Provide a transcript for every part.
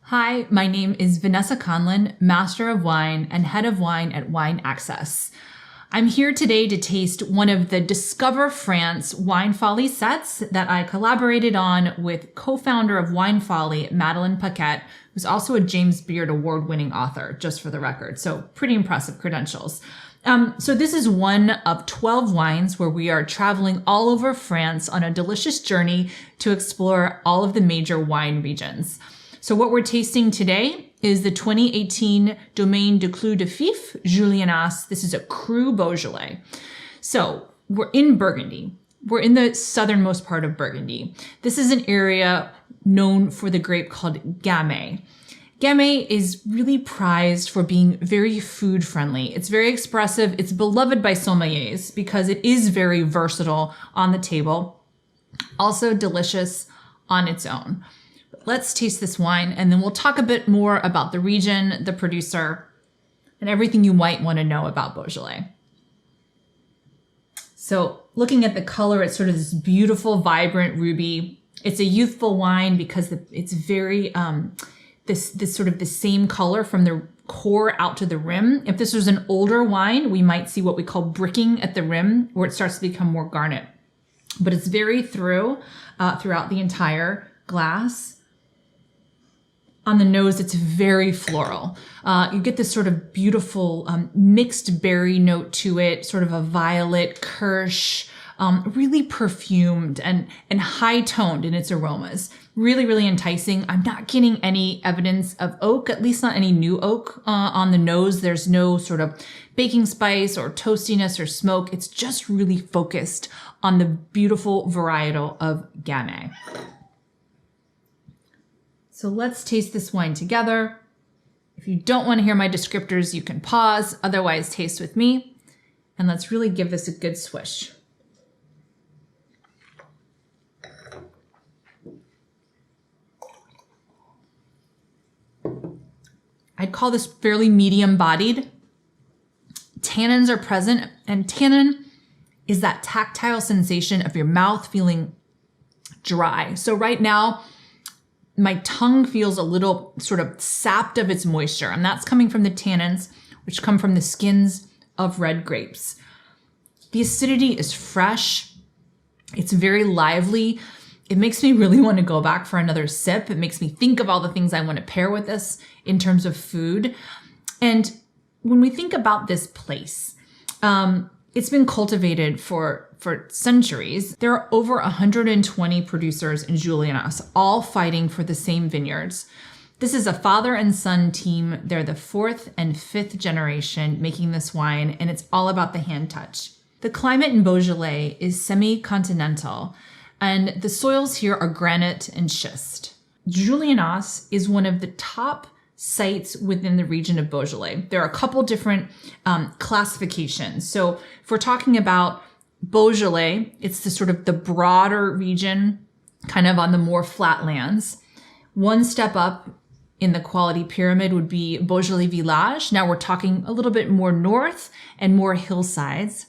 Hi, my name is Vanessa Conlin, Master of Wine and Head of Wine at Wine Access. I'm here today to taste one of the Discover France Wine Folly sets that I collaborated on with co-founder of Wine Folly, Madeleine Paquette, who's also a James Beard Award-winning author, just for the record. So pretty impressive credentials. So this is one of 12 wines where we are traveling all over France on a delicious journey to explore all of the major wine regions. So what we're tasting today is the 2018 Domaine du Clos du Fief Julienas. This is a Cru Beaujolais. So we're in Burgundy. We're in the southernmost part of Burgundy. This is an area known for the grape called Gamay. Gamay is really prized for being very food friendly. It's very expressive. It's beloved by sommeliers because it is very versatile on the table. Also delicious on its own. Let's taste this wine and then we'll talk a bit more about the region, the producer, and everything you might want to know about Beaujolais. So looking at the color, it's sort of this beautiful, vibrant ruby. It's a youthful wine because it's very, this sort of the same color from the core out to the rim. If this was an older wine, we might see what we call bricking at the rim where it starts to become more garnet. But it's very throughout the entire glass. On the nose, it's very floral. You get this sort of beautiful mixed berry note to it, sort of a violet, kirsch, really perfumed and high-toned in its aromas. Really, really enticing. I'm not getting any evidence of oak, at least not any new oak on the nose. There's no sort of baking spice or toastiness or smoke. It's just really focused on the beautiful varietal of Gamay. So let's taste this wine together. If you don't want to hear my descriptors, you can pause, otherwise taste with me. And let's really give this a good swish. I'd call this fairly medium bodied. Tannins are present, and tannin is that tactile sensation of your mouth feeling dry. So right now, my tongue feels a little sort of sapped of its moisture, and that's coming from the tannins, which come from the skins of red grapes. The acidity is fresh. It's very lively. It makes me really want to go back for another sip. It makes me think of all the things I want to pair with this in terms of food. And when we think about this place, it's been cultivated for centuries. There are over 120 producers in Julienas, all fighting for the same vineyards. This is a father and son team. They're the 4th and 5th generation making this wine, and it's all about the hand touch. The climate in Beaujolais is semi-continental, and the soils here are granite and schist. Julienas is one of the top sites within the region of Beaujolais. There are a couple different classifications. So if we're talking about Beaujolais, it's the sort of the broader region, kind of on the more flat lands. One step up in the quality pyramid would be Beaujolais Village. Now we're talking a little bit more north and more hillsides.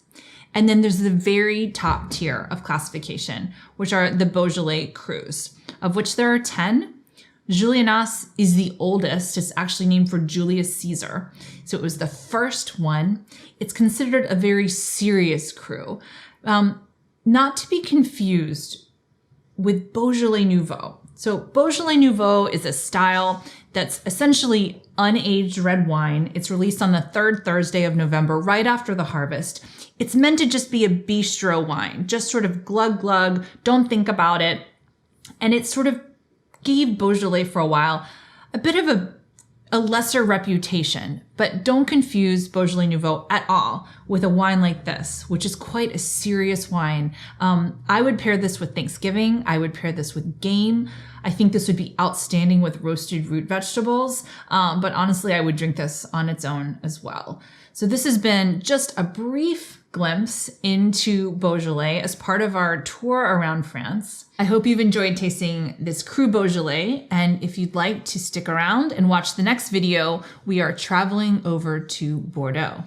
And then there's the very top tier of classification, which are the Beaujolais Crus, of which there are 10. Julienas is the oldest. It's actually named for Julius Caesar. So it was the first one. It's considered a very serious cru. Not to be confused with Beaujolais Nouveau. So Beaujolais Nouveau is a style that's essentially unaged red wine. It's released on the 3rd Thursday of November, right after the harvest. It's meant to just be a bistro wine, just sort of glug glug, don't think about it. And it sort of gave Beaujolais for a while a bit of a lesser reputation, but don't confuse Beaujolais Nouveau at all with a wine like this, which is quite a serious wine. I would pair this with Thanksgiving. I would pair this with game. I think this would be outstanding with roasted root vegetables, but honestly, I would drink this on its own as well. So this has been just a brief glimpse into Beaujolais as part of our tour around France. I hope you've enjoyed tasting this Cru Beaujolais, and if you'd like to stick around and watch the next video, we are traveling over to Bordeaux.